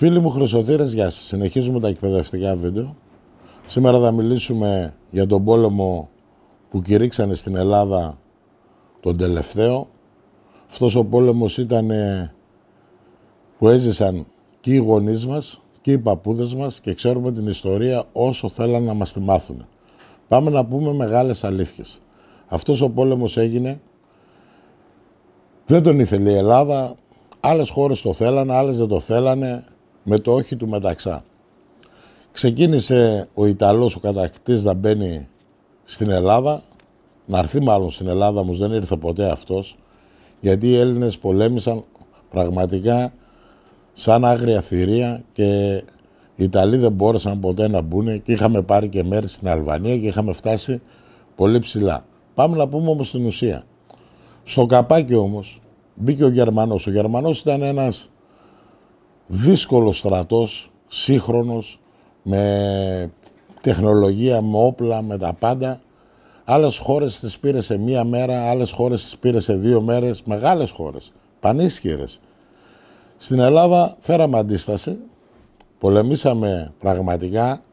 Φίλοι μου Χρυσοθύρες, γεια σας. Συνεχίζουμε τα εκπαιδευτικά βίντεο. Σήμερα θα μιλήσουμε για τον πόλεμο που κηρύξανε στην Ελλάδα τον τελευταίο. Αυτός ο πόλεμος ήταν που έζησαν και οι γονείς μας και οι παππούδες μας και ξέρουμε την ιστορία όσο θέλαν να μας τη μάθουν. Πάμε να πούμε μεγάλες αλήθειες. Αυτός ο πόλεμος έγινε, δεν τον ήθελε η Ελλάδα, άλλες χώρες το θέλανε, άλλες δεν το θέλανε, με το όχι του μεταξά. Ξεκίνησε ο Ιταλός, ο κατακτητής, να μπαίνει στην Ελλάδα, να έρθει μάλλον στην Ελλάδα, όμως δεν ήρθε ποτέ αυτός, γιατί οι Έλληνες πολέμησαν πραγματικά σαν άγρια θηρία και οι Ιταλοί δεν μπόρεσαν ποτέ να μπουν και είχαμε πάρει και μέρη στην Αλβανία και είχαμε φτάσει πολύ ψηλά. Πάμε να πούμε όμως την ουσία. Στο καπάκι όμως μπήκε ο Γερμανός. Ο Γερμανός ήταν ένας δύσκολος στρατός, σύγχρονος, με τεχνολογία, με όπλα, με τα πάντα. Άλλες χώρες τις πήρε σε μία μέρα, άλλες χώρες τις πήρε σε 2 μέρες, μεγάλες χώρες, πανίσχυρες. Στην Ελλάδα φέραμε αντίσταση, πολεμήσαμε πραγματικά,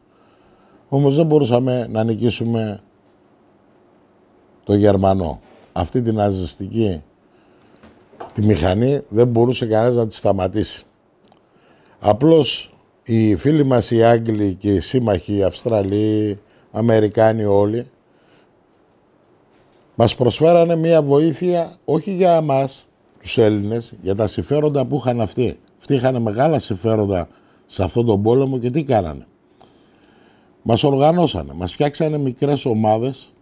όμως δεν μπορούσαμε να νικήσουμε το Γερμανό. Αυτή την ναζιστική τη μηχανή δεν μπορούσε κανένας να τη σταματήσει. Απλώς οι φίλοι μας οι Άγγλοι και οι σύμμαχοι, οι Αυστραλοί, Αμερικάνοι όλοι, μας προσφέρανε μία βοήθεια όχι για εμάς, τους Έλληνες, για τα συμφέροντα που είχαν αυτοί. Αυτοί είχαν μεγάλα συμφέροντα σε αυτόν τον πόλεμο και τι κάνανε. Μας οργανώσανε, μας φτιάξανε μικρές ομάδες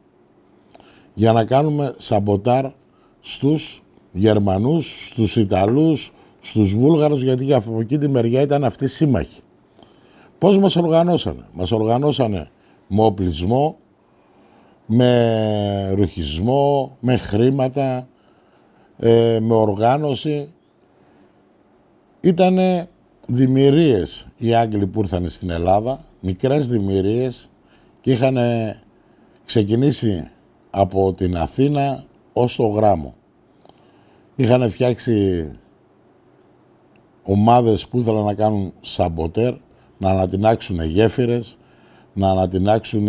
για να κάνουμε σαμποτάρ στους Γερμανούς, στους Ιταλούς, στους Βούλγαρους, γιατί από εκεί τη μεριά ήταν αυτοί σύμμαχοι. Πώς μας οργανώσανε? Μας οργανώσανε με οπλισμό, με ρουχισμό, με χρήματα, με οργάνωση. Ήτανε δημιουργίες οι Άγγλοι που ήρθαν στην Ελλάδα, μικρές δημιουργίες και είχαν ξεκινήσει από την Αθήνα ως το Γράμμο. Είχαν φτιάξει ομάδες που ήθελαν να κάνουν σαμποτέρ, να ανατινάξουν γέφυρες, να ανατινάξουν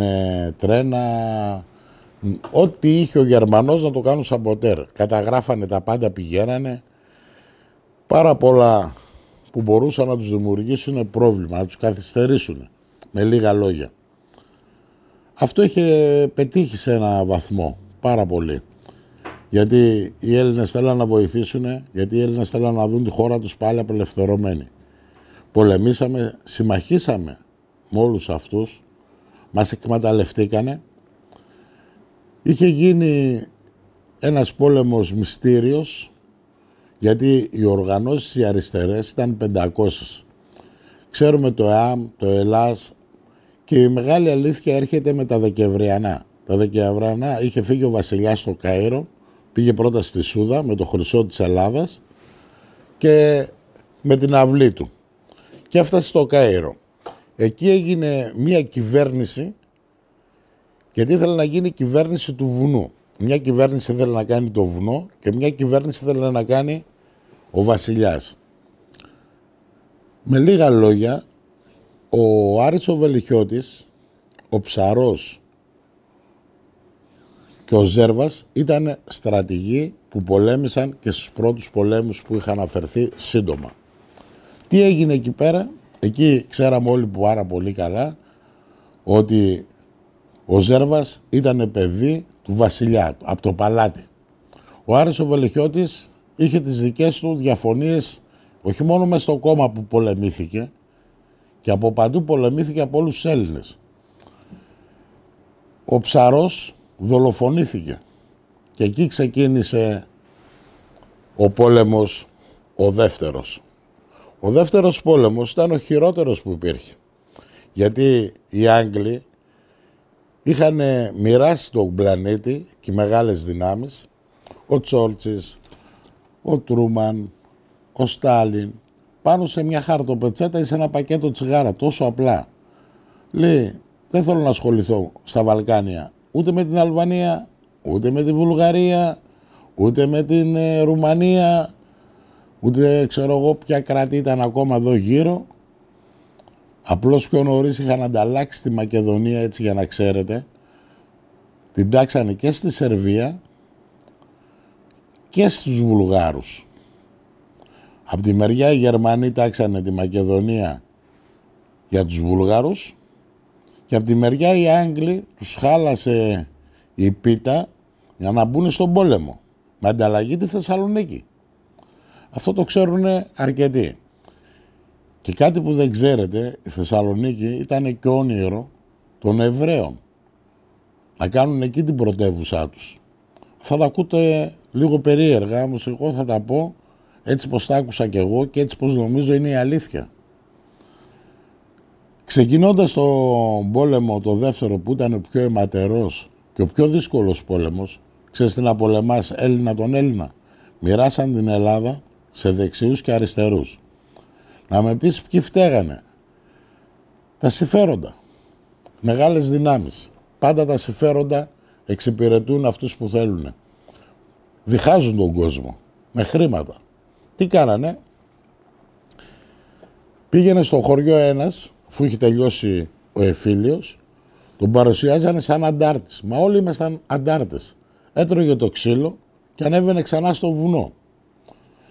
τρένα, ό,τι είχε ο Γερμανός να το κάνουν σαμποτέρ. Καταγράφανε τα πάντα, πηγαίνανε. Πάρα πολλά που μπορούσαν να τους δημιουργήσουν πρόβλημα, να τους καθυστερήσουν, με λίγα λόγια. Αυτό είχε πετύχει σε ένα βαθμό, πάρα πολύ. Γιατί οι Έλληνες θέλαν να βοηθήσουν, γιατί οι Έλληνες θέλαν να δουν τη χώρα τους πάλι απελευθερωμένη. Πολεμήσαμε, συμμαχήσαμε με όλους αυτούς, μας εκμεταλλευτήκανε. Είχε γίνει ένας πόλεμος μυστήριος, γιατί οι οργανώσεις οι αριστερές ήταν 500. Ξέρουμε το ΕΑΜ, το ΕΛΑΣ και η μεγάλη αλήθεια έρχεται με τα Δεκεμβριανά. Τα Δεκεμβριανά είχε φύγει ο βασιλιάς στο Κάιρο, πήγε πρώτα στη Σούδα με το χρυσό της Ελλάδας και με την αυλή του. Και έφτασε στο Κάιρο. Εκεί έγινε μια κυβέρνηση, γιατί ήθελε να γίνει κυβέρνηση του βουνού. Μια κυβέρνηση ήθελε να κάνει το βουνό και μια κυβέρνηση ήθελε να κάνει ο βασιλιάς. Με λίγα λόγια, ο Άρης ο Βελιχιώτης, ο Ψαρός και ο Ζέρβας ήταν στρατηγοί που πολέμησαν και στους πρώτους πολέμους που είχαν αφαιρθεί σύντομα. Τι έγινε εκεί πέρα? Εκεί ξέραμε όλοι πάρα πολύ καλά ότι ο Ζέρβας ήταν παιδί του βασιλιά, από το παλάτι. Ο Άρης ο Βελιχιώτης είχε τις δικές του διαφωνίες, όχι μόνο μες στο κόμμα που πολεμήθηκε, και από παντού πολεμήθηκε από όλους τους Έλληνες. Ο Ψαρός δολοφονήθηκε και εκεί ξεκίνησε ο πόλεμος ο δεύτερος. Ο δεύτερος πόλεμος ήταν ο χειρότερος που υπήρχε, γιατί οι Άγγλοι είχαν μοιράσει τον πλανήτη και μεγάλες δυνάμεις, ο Τσόρτσις, ο Τρούμαν, ο Στάλιν, πάνω σε μια χαρτοπετσέτα ή σε ένα πακέτο τσιγάρα, τόσο απλά. Λέει, δεν θέλω να ασχοληθώ στα Βαλκάνια, ούτε με την Αλβανία, ούτε με τη Βουλγαρία, ούτε με την Ρουμανία, ούτε ξέρω εγώ ποια κράτη ήταν ακόμα εδώ γύρω. Απλώς πιο νωρίς είχαν ανταλλάξει τη Μακεδονία, έτσι για να ξέρετε. Την τάξανε και στη Σερβία και στους Βουλγάρους. Από τη μεριά οι Γερμανοί τάξανε τη Μακεδονία για τους Βούλγαρους και από τη μεριά οι Άγγλοι τους χάλασε η πίτα για να μπουν στον πόλεμο με ανταλλαγή τη Θεσσαλονίκη. Αυτό το ξέρουν αρκετοί. Και κάτι που δεν ξέρετε, η Θεσσαλονίκη ήταν και όνειρο των Εβραίων να κάνουν εκεί την πρωτεύουσά τους. Θα τα ακούτε λίγο περίεργα, όμως εγώ θα τα πω έτσι πως τα άκουσα κι εγώ και έτσι πως νομίζω είναι η αλήθεια. Ξεκινώντας τον πόλεμο το δεύτερο που ήταν ο πιο αιματερός και ο πιο δύσκολος πόλεμος, ξέρεις τι να πολεμάς Έλληνα τον Έλληνα, μοιράσαν την Ελλάδα σε δεξιούς και αριστερούς. Να με πεις ποιοι φταίγανε. Τα συμφέροντα. Μεγάλες δυνάμεις. Πάντα τα συμφέροντα εξυπηρετούν αυτούς που θέλουν. Διχάζουν τον κόσμο με χρήματα. Τι κάνανε. Πήγαινε στο χωριό ένας, αφού είχε τελειώσει ο εφήλιος, τον παρουσιάζανε σαν αντάρτης. Μα όλοι ήμασταν αντάρτες. Έτρωγε το ξύλο και ανέβαινε ξανά στο βουνό.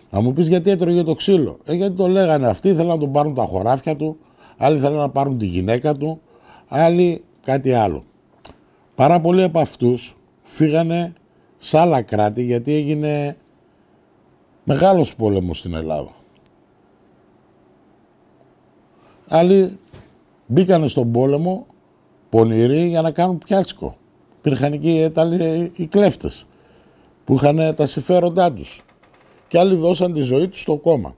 Να μου πεις γιατί έτρωγε το ξύλο. Γιατί το λέγανε αυτοί, ήθελαν να τον πάρουν τα χωράφια του, άλλοι ήθελαν να πάρουν τη γυναίκα του, άλλοι κάτι άλλο. Πάρα πολλοί από αυτούς φύγανε σε άλλα κράτη γιατί έγινε μεγάλος πόλεμος στην Ελλάδα. Άλλοι μπήκανε στον πόλεμο πονηροί για να κάνουν πιάτσικο. Υπήρχαν εκεί οι κλέφτες που είχαν τα συμφέροντά τους. Και άλλοι δώσαν τη ζωή τους στο κόμμα.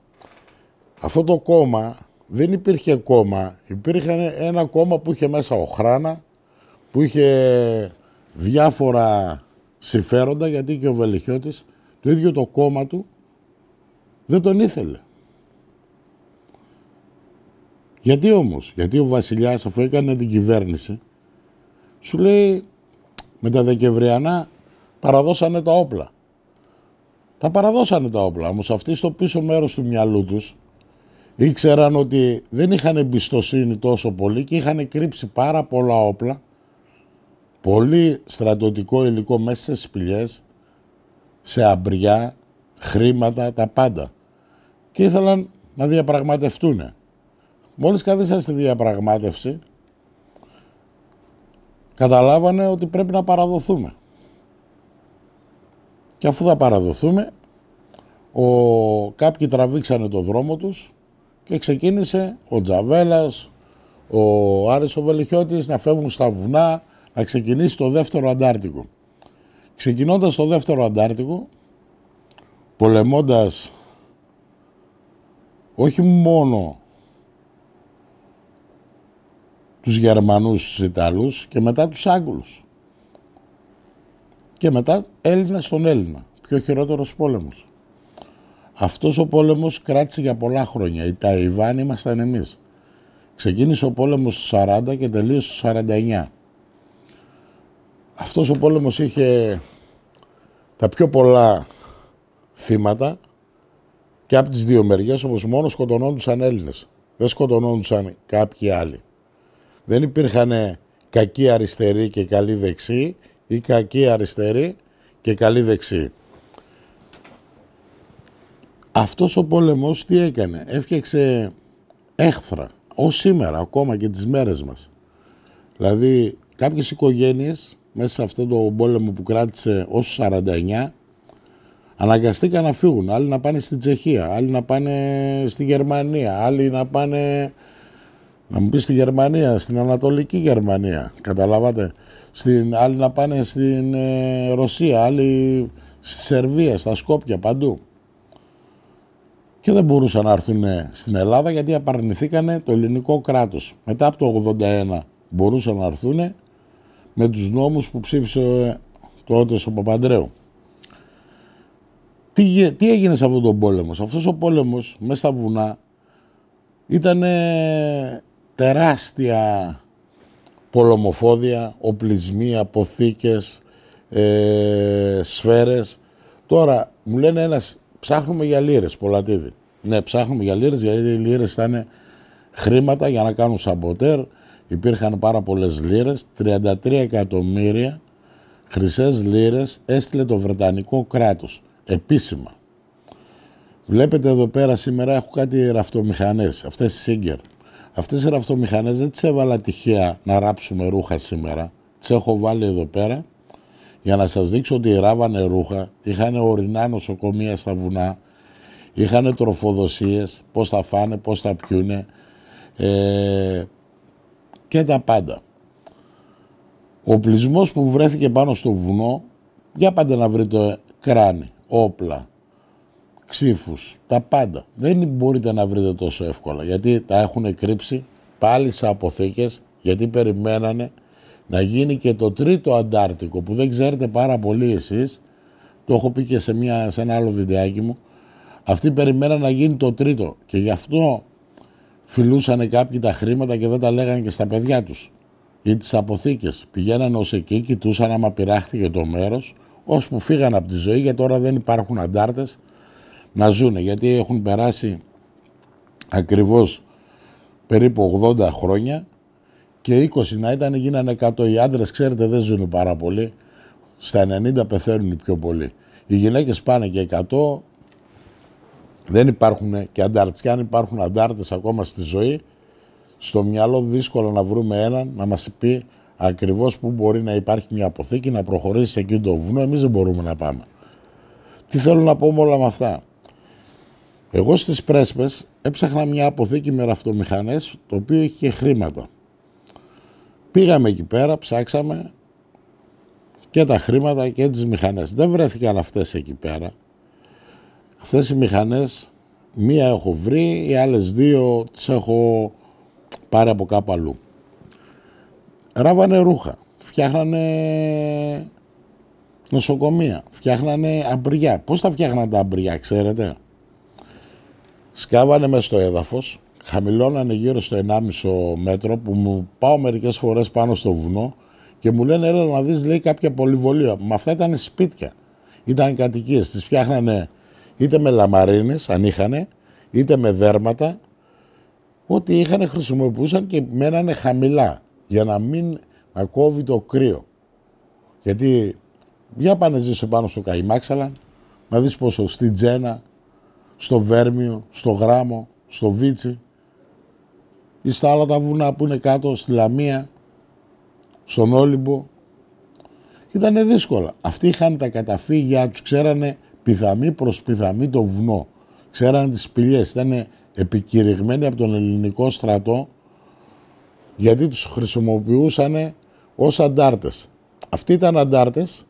Αυτό το κόμμα δεν υπήρχε κόμμα. Υπήρχε ένα κόμμα που είχε μέσα Οχράνα, που είχε διάφορα συμφέροντα, γιατί και ο Βελιχιώτης το ίδιο το κόμμα του δεν τον ήθελε. Γιατί όμως, γιατί ο Βασιλιάς αφού έκανε την κυβέρνηση, σου λέει με τα Δεκεμβριανά παραδώσανε τα όπλα. Τα παραδώσανε τα όπλα, όμως αυτοί στο πίσω μέρος του μυαλού τους ήξεραν ότι δεν είχαν εμπιστοσύνη τόσο πολύ και είχαν κρύψει πάρα πολλά όπλα, πολύ στρατιωτικό υλικό μέσα σε σπηλιές, σε αμπριά, χρήματα, τα πάντα. Και ήθελαν να διαπραγματευτούν. Μόλις καθίσαν στη διαπραγμάτευση, καταλάβανε ότι πρέπει να παραδοθούμε. Και αφού θα παραδοθούμε, κάποιοι τραβήξανε το δρόμο τους και ξεκίνησε ο Τζαβέλας, ο Άρης ο Βελιχιώτης να φεύγουν στα βουνά, να ξεκινήσει το δεύτερο Αντάρτικο. Ξεκινώντας το δεύτερο Αντάρτικο, πολεμώντας όχι μόνο τους Γερμανούς, τους Ιταλούς και μετά τους Άγγλους. Και μετά Έλληνα στον Έλληνα. Πιο χειρότερος πόλεμος. Αυτός ο πόλεμος κράτησε για πολλά χρόνια. Οι Ταϊβάν ήμασταν εμείς. Ξεκίνησε ο πόλεμος στο 40 και τελείωσε στο 49. Αυτός ο πόλεμος είχε τα πιο πολλά θύματα και από τις δύο μεριές, όμως μόνο σκοτωνόντουσαν Έλληνες. Δεν σκοτωνόντουσαν κάποιοι άλλοι. Δεν υπήρχαν κακοί αριστεροί και καλοί δεξιοί ή κακοί αριστεροί και καλοί δεξιοί. Αυτός ο πόλεμος τι έκανε? Έφτιαξε έχθρα, ως σήμερα, ακόμα και τις μέρες μας. Δηλαδή κάποιες οικογένειες μέσα σε αυτό το πόλεμο που κράτησε ως 49 αναγκαστήκαν να φύγουν. Άλλοι να πάνε στην Τσεχία, άλλοι να πάνε στη Γερμανία, άλλοι να πάνε, να μου πει στη Γερμανία, στην Ανατολική Γερμανία, καταλάβατε. Άλλοι να πάνε στην Ρωσία, άλλοι στη Σερβία, στα Σκόπια, παντού. Και δεν μπορούσαν να έρθουν στην Ελλάδα γιατί απαρνηθήκανε το ελληνικό κράτος. Μετά από το 81 μπορούσαν να έρθουν με τους νόμους που ψήφισε τότε ο Παπανδρέου. Τι έγινε σε αυτόν τον πόλεμο? Αυτός ο πόλεμος μέσα στα βουνά ήταν τεράστια πολεμοφόδια, οπλισμοί, αποθήκες, σφαίρες. Τώρα μου λένε ψάχνουμε για λίρες, Πολατίδη. Ναι, ψάχνουμε για λίρες γιατί οι λίρες ήταν χρήματα για να κάνουν σαμποτέρ. Υπήρχαν πάρα πολλές λίρες, 33 εκατομμύρια χρυσές λίρες έστειλε το Βρετανικό κράτος, επίσημα. Βλέπετε εδώ πέρα σήμερα έχω κάτι ραφτομηχανές, αυτές οι Singer. Αυτές οι ραφτομηχανές δεν τις έβαλα τυχαία να ράψουμε ρούχα σήμερα. Τις έχω βάλει εδώ πέρα για να σας δείξω ότι ράβανε ρούχα, είχαν ορεινά νοσοκομεία στα βουνά, είχαν τροφοδοσίες, πώς θα φάνε, πώς θα πιούνε και τα πάντα. Ο οπλισμός που βρέθηκε πάνω στο βουνό, για πάντα να βρείτε κράνη, όπλα, ξύφους, τα πάντα. Δεν μπορείτε να βρείτε τόσο εύκολα, γιατί τα έχουν κρύψει πάλι σε αποθήκες, γιατί περιμένανε να γίνει και το τρίτο Αντάρτικο, που δεν ξέρετε πάρα πολύ εσείς, το έχω πει και σε ένα άλλο βιντεάκι μου, αυτοί περιμέναν να γίνει το τρίτο και γι' αυτό φιλούσανε κάποιοι τα χρήματα και δεν τα λέγανε και στα παιδιά τους ή τις αποθήκες. Πηγαίνανε ως εκεί, κοιτούσαν άμα πειράχτηκε το μέρος, ώσπου φύγαν από τη ζωή, γιατί τώρα δεν υπάρχουν αντάρτες να ζουνε, γιατί έχουν περάσει ακριβώς περίπου 80 χρόνια και 20 να ήταν γίνανε 100. Οι άντρες, ξέρετε, δεν ζουν πάρα πολύ, στα 90 πεθαίνουν οι πιο πολλοί. Οι γυναίκες πάνε και 100, δεν υπάρχουν και αντάρτες. Και αν υπάρχουν αντάρτες ακόμα στη ζωή, στο μυαλό δύσκολο να βρούμε έναν να μας πει ακριβώς που μπορεί να υπάρχει μια αποθήκη, να προχωρήσει σε εκείνο το βουνό. Εμείς δεν μπορούμε να πάμε. Τι θέλω να πω με όλα με αυτά. Εγώ στις Πρέσπες έψαχνα μια αποθήκη με ραφτομηχανές, το οποίο είχε και χρήματα. Πήγαμε εκεί πέρα, ψάξαμε και τα χρήματα και τις μηχανές. Δεν βρέθηκαν αυτές εκεί πέρα. Αυτές οι μηχανές, μία έχω βρει, οι άλλες δύο τις έχω πάρει από κάπου αλλού. Ράβανε ρούχα, φτιάχνανε νοσοκομεία, φτιάχνανε αμπριά. Πώς τα φτιάχνανε τα αμπριά, ξέρετε? Σκάβανε μέσα στο έδαφος, χαμηλώνανε γύρω στο 1,5 μέτρο, που μου πάω μερικές φορές πάνω στο βουνό και μου λένε έλα να δεις, λέει, κάποια πολυβολία. Μα αυτά ήταν σπίτια, ήταν κατοικίες, τις φτιάχνανε είτε με λαμαρίνες αν είχανε, είτε με δέρματα, ό,τι είχαν χρησιμοποιούσαν και μένανε χαμηλά για να μην κόβει το κρύο. Γιατί για πάνε ζήσει πάνω στο Καϊμάξαλα, να δεις πόσο στη Τζένα, στο Βέρμιο, στο Γράμμο, στο Βίτσι ή στα άλλα τα βουνά που είναι κάτω, στη Λαμία, στον Όλυμπο. Ήτανε δύσκολα. Αυτοί είχαν τα καταφύγια τους, ξέρανε πιθαμή προς πιθαμή το βουνό. Ξέρανε τις σπηλιές, ήταν επικηρυγμένοι από τον ελληνικό στρατό, γιατί τους χρησιμοποιούσαν ως αντάρτες. Αυτοί ήταν αντάρτες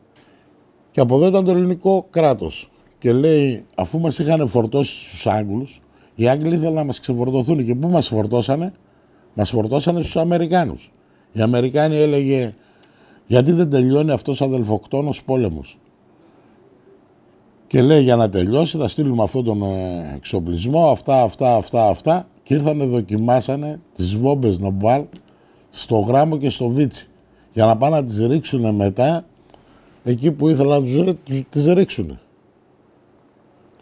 και από εδώ ήταν το ελληνικό κράτος. Και λέει, αφού μας είχαν φορτώσει στους Άγγλους, οι Άγγλοι ήθελαν να μας ξεφορτωθούν. Και πού μας φορτώσανε? Μας φορτώσανε στους Αμερικάνους. Οι Αμερικάνοι έλεγε, γιατί δεν τελειώνει αυτός ο αδελφοκτόνος πόλεμος? Και λέει, για να τελειώσει θα στείλουμε αυτόν τον εξοπλισμό, αυτά. Και ήρθανε, δοκιμάσανε τις βόμπες Νομπάλ στο Γράμμο και στο Βίτσι, για να πάνε να τις ρίξουν μετά εκεί που ήθελαν να τις ρίξουν.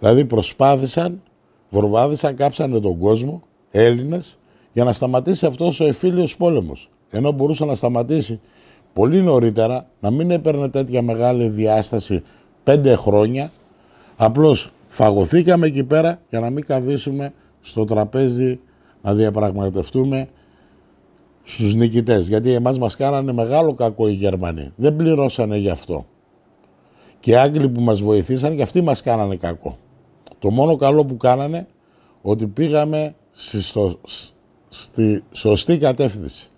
Δηλαδή προσπάθησαν, βορβάδισαν, κάψανε τον κόσμο, Έλληνες, για να σταματήσει αυτός ο εμφύλιος πόλεμος. Ενώ μπορούσε να σταματήσει πολύ νωρίτερα, να μην έπαιρνε τέτοια μεγάλη διάσταση 5 χρόνια, απλώς φαγωθήκαμε εκεί πέρα για να μην καθίσουμε στο τραπέζι να διαπραγματευτούμε στους νικητές. Γιατί εμάς μας κάνανε μεγάλο κακό οι Γερμανοί. Δεν πληρώσανε γι' αυτό. Και οι Άγγλοι που μας βοηθήσαν, και αυτοί μας κάνανε κακό. Το μόνο καλό που κάνανε, ότι πήγαμε στη σωστή κατεύθυνση.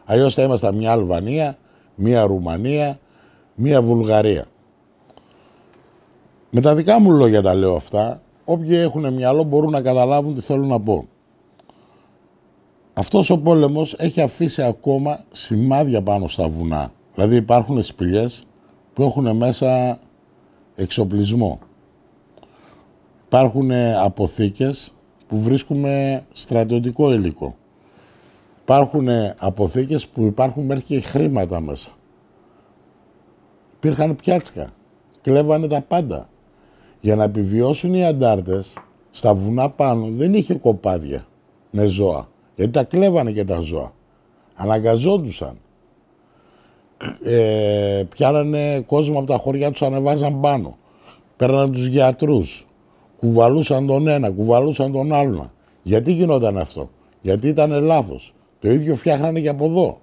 Αλλιώς θα ήμασταν μια Αλβανία, μια Ρουμανία, μια Βουλγαρία. Με τα δικά μου λόγια τα λέω αυτά. Όποιοι έχουν μυαλό μπορούν να καταλάβουν τι θέλω να πω. Αυτός ο πόλεμος έχει αφήσει ακόμα σημάδια πάνω στα βουνά. Δηλαδή υπάρχουν σπηλιές που έχουν μέσα εξοπλισμό. Υπάρχουν αποθήκες που βρίσκουμε στρατιωτικό υλικό. Υπάρχουν αποθήκες που υπάρχουν μέχρι και χρήματα μέσα. Υπήρχαν πιάτσκα. Κλέβανε τα πάντα. Για να επιβιώσουν οι αντάρτες, στα βουνά πάνω δεν είχε κοπάδια. με ζώα. Γιατί τα κλέβανε και τα ζώα. Αναγκαζόντουσαν. Πιάνανε κόσμο από τα χωριά τους, ανεβάζαν πάνω. Παίρναν τους γιατρούς. Κουβαλούσαν τον ένα, κουβαλούσαν τον άλλον. Γιατί γινόταν αυτό? Γιατί ήταν λάθος. Το ίδιο φτιάχνανε και από εδώ.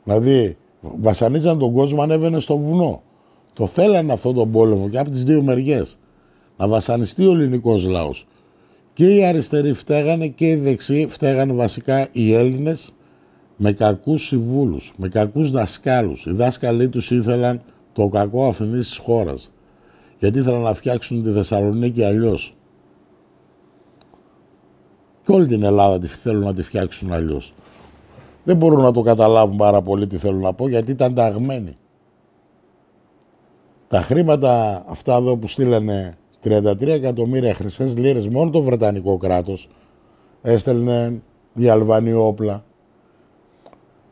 Δηλαδή, βασανίζαν τον κόσμο, ανέβαινε στο βουνό. Το θέλανε αυτό τον πόλεμο και από τις δύο μεριές. Να βασανιστεί ο ελληνικός λαός. Και οι αριστεροί φταίγανε και οι δεξιοί φταίγανε, βασικά οι Έλληνες, με κακούς συμβούλους, με κακούς δασκάλους. Οι δάσκαλοι τους ήθελαν το κακό αφενής της χώρας. Γιατί ήθελαν να φτιάξουν τη Θεσσαλονίκη αλλιώς. Και όλη την Ελλάδα τη θέλουν να τη φτιάξουν αλλιώς. Δεν μπορούν να το καταλάβουν πάρα πολύ τι θέλω να πω, γιατί ήταν ταγμένοι. Τα χρήματα αυτά εδώ που στείλανε 33 εκατομμύρια χρυσές λίρες, μόνο το Βρετανικό κράτος, έστελνε οι Αλβανοί όπλα,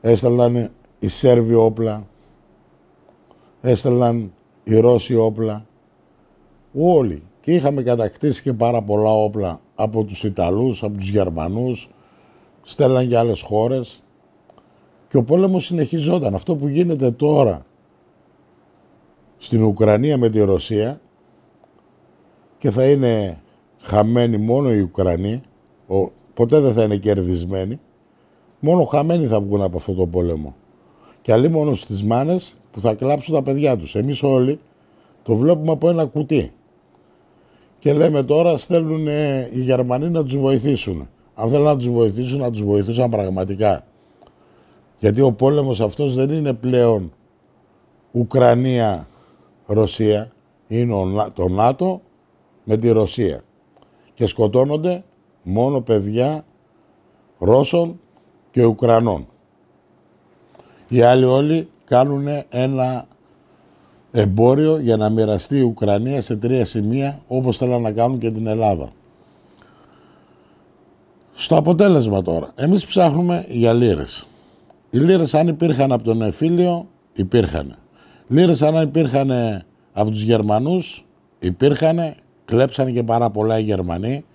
έστελναν οι Σέρβοι όπλα, έστελναν οι Ρώσοι όπλα, όλοι. Και είχαμε κατακτήσει και πάρα πολλά όπλα από τους Ιταλούς, από τους Γερμανούς, στέλναν και άλλες χώρες και ο πόλεμος συνεχιζόταν. Αυτό που γίνεται τώρα στην Ουκρανία με τη Ρωσία, και θα είναι χαμένοι μόνο οι Ουκρανοί, ποτέ δεν θα είναι κερδισμένοι, μόνο χαμένοι θα βγουν από αυτό το πόλεμο. Και αλλή μόνο στις μάνες που θα κλάψουν τα παιδιά τους. Εμείς όλοι το βλέπουμε από ένα κουτί. Και λέμε τώρα στέλνουν οι Γερμανοί να τους βοηθήσουν. Αν θέλουν να τους βοηθήσουν, να τους βοηθήσουν πραγματικά. Γιατί ο πόλεμος αυτός δεν είναι πλέον Ουκρανία-Ρωσία. Είναι το ΝΑΤΟ με τη Ρωσία. Και σκοτώνονται μόνο παιδιά Ρώσων και Ουκρανών. Οι άλλοι όλοι κάνουν ένα εμπόριο για να μοιραστεί η Ουκρανία σε 3 σημεία, όπως θέλουν να κάνουν και την Ελλάδα. Στο αποτέλεσμα τώρα, εμείς ψάχνουμε για λίρες. Οι λίρες, αν υπήρχαν από τον εμφύλιο, υπήρχαν. Λίρες αν υπήρχαν από τους Γερμανούς, υπήρχαν. Κλέψανε και πάρα πολλά οι Γερμανοί,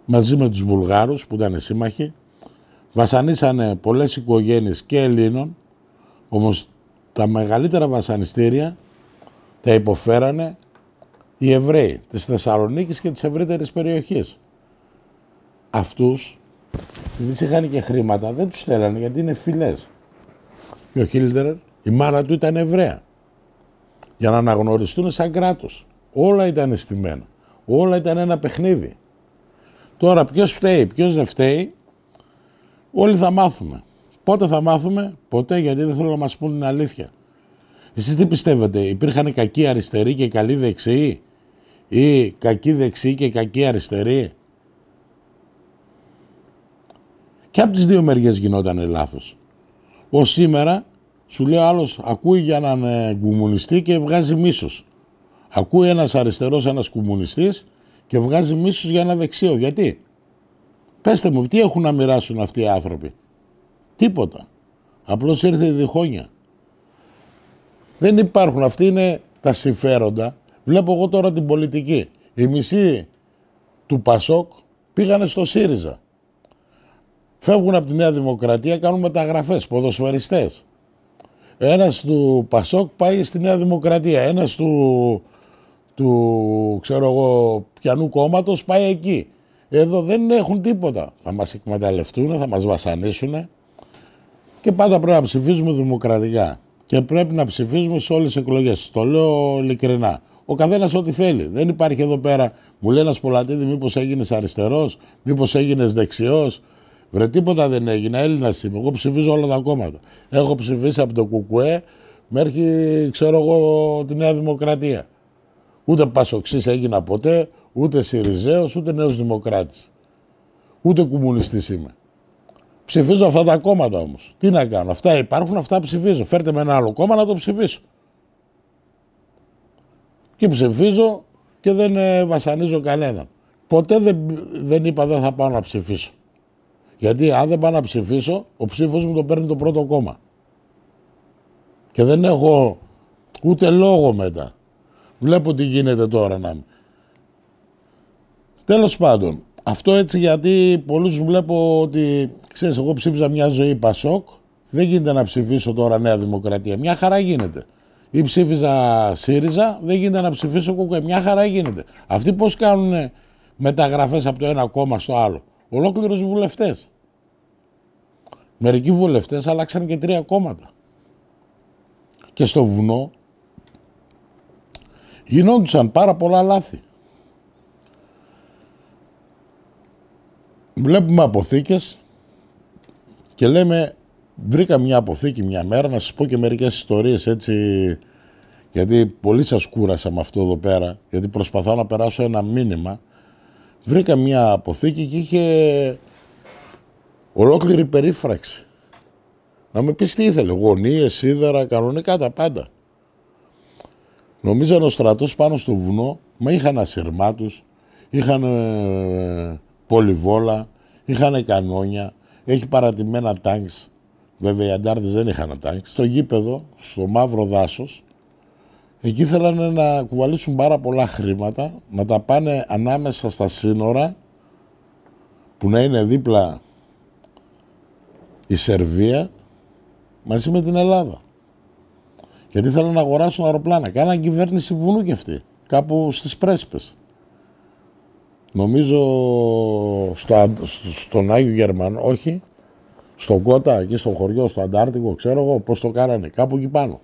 μαζί με τους Βουλγάρους που ήταν σύμμαχοι. Βασανίσανε πολλές οικογένειες και Ελλήνων, όμως τα μεγαλύτερα βασανιστήρια τα υποφέρανε οι Εβραίοι της Θεσσαλονίκης και της ευρύτερης περιοχής. Αυτούς, επειδή είχαν και χρήματα, δεν τους θέλανε γιατί είναι φυλές. Και ο Χίλτερ, η μάνα του ήταν Εβραία. Για να αναγνωριστούν σαν κράτος. Όλα ήταν στημένα. Όλα ήταν ένα παιχνίδι. Τώρα ποιος φταίει, ποιος δεν φταίει, όλοι θα μάθουμε. Πότε θα μάθουμε? Ποτέ, γιατί δεν θέλω να μας πούν την αλήθεια. Εσείς τι πιστεύετε, υπήρχαν κακοί αριστεροί και καλοί δεξιοί, ή κακοί δεξιοί και κακοί αριστεροί? Και από τις δύο μεριές γινόταν λάθος. Ως σήμερα, σου λέει άλλος, ακούει για έναν κομμουνιστή και βγάζει μίσος. Ακούει ένας αριστερός, ένας κομμουνιστής και βγάζει μίσος για ένα δεξιό. Γιατί? Πέστε μου, τι έχουν να μοιράσουν αυτοί οι άνθρωποι? Τίποτα. Απλώς ήρθε η διχόνοια. Δεν υπάρχουν. Αυτοί είναι τα συμφέροντα. Βλέπω εγώ τώρα την πολιτική. Οι μισοί του Πασόκ πήγανε στο ΣΥΡΙΖΑ. Φεύγουν από τη Νέα Δημοκρατία, κάνουν μεταγραφές, ποδοσφαιριστές. Ένας του Πασόκ πάει στη Νέα Δημοκρατία. Ένας του ξέρω εγώ πιανού κόμματος πάει εκεί. Εδώ δεν έχουν τίποτα. Θα μας εκμεταλλευτούν, θα μας βασανίσουν. Και πάντα πρέπει να ψηφίζουμε δημοκρατικά. Και πρέπει να ψηφίζουμε σε όλες τις εκλογές. Το λέω ειλικρινά. Ο καθένας ό,τι θέλει. Δεν υπάρχει εδώ πέρα. Μου λέει ένας Πολατίδη, μήπως έγινες αριστερός, μήπως έγινες δεξιός. Βρε, τίποτα δεν έγινα. Έλληνας είμαι. Εγώ ψηφίζω όλα τα κόμματα. Έχω ψηφίσει από το ΚΚΕ μέχρι, ξέρω εγώ, τη Νέα Δημοκρατία. Ούτε Πασοξής έγινα ποτέ, ούτε Συριζέος, ούτε Νέος Δημοκράτης. Ούτε κομμουνιστής είμαι. Ψηφίζω αυτά τα κόμματα όμως. Τι να κάνω, αυτά υπάρχουν, αυτά ψηφίζω. Φέρτε με ένα άλλο κόμμα να το ψηφίσω. Και ψηφίζω και δεν βασανίζω κανέναν. Ποτέ δεν είπα δεν θα πάω να ψηφίσω. Γιατί αν δεν πάω να ψηφίσω, ο ψήφος μου το παίρνει το πρώτο κόμμα. Και δεν έχω ούτε λόγο μετά. Βλέπω τι γίνεται τώρα να είμαι. Τέλος πάντων, αυτό έτσι γιατί πολλούς βλέπω ότι, ξέρεις, εγώ ψήφιζα μια ζωή Πασόκ, δεν γίνεται να ψηφίσω τώρα Νέα Δημοκρατία. Μια χαρά γίνεται. Ή ψήφιζα ΣΥΡΙΖΑ, δεν γίνεται να ψηφίσω ΚΚΕ. Μια χαρά γίνεται. Αυτοί πώς κάνουν μεταγραφές από το ένα κόμμα στο άλλο? Ολόκληρους βουλευτές. Μερικοί βουλευτές αλλάξαν και 3 κόμματα. Και στο βουνό γινόντουσαν πάρα πολλά λάθη. Βλέπουμε αποθήκες και λέμε, βρήκα μια αποθήκη μια μέρα, να σας πω και μερικές ιστορίες έτσι, γιατί πολύ σας κούρασα με αυτό εδώ πέρα, γιατί προσπαθώ να περάσω ένα μήνυμα. Βρήκα μια αποθήκη και είχε ολόκληρη περίφραξη. Να με πεις τι ήθελε, γωνίες, σίδερα, κανονικά τα πάντα. Νομίζανε ο στρατός πάνω στο βουνό, μα είχαν ασυρμάτους, είχαν πολυβόλα, είχαν κανόνια, έχει παρατημένα τάγκς. Βέβαια οι αντάρτες δεν είχαν τάγκς. Στο γήπεδο, στο μαύρο δάσος, εκεί ήθελαν να κουβαλήσουν πάρα πολλά χρήματα, να τα πάνε ανάμεσα στα σύνορα, που να είναι δίπλα η Σερβία, μαζί με την Ελλάδα. Γιατί ήθελαν να αγοράσουν αεροπλάνα. Κάναν κυβέρνηση βουνού και αυτοί, κάπου στις Πρέσπες. Νομίζω στον Άγιο Γερμανό, όχι, στον Κότα, εκεί στο χωριό, στο Αντάρτικο, ξέρω εγώ πώς το κάνανε, κάπου εκεί πάνω.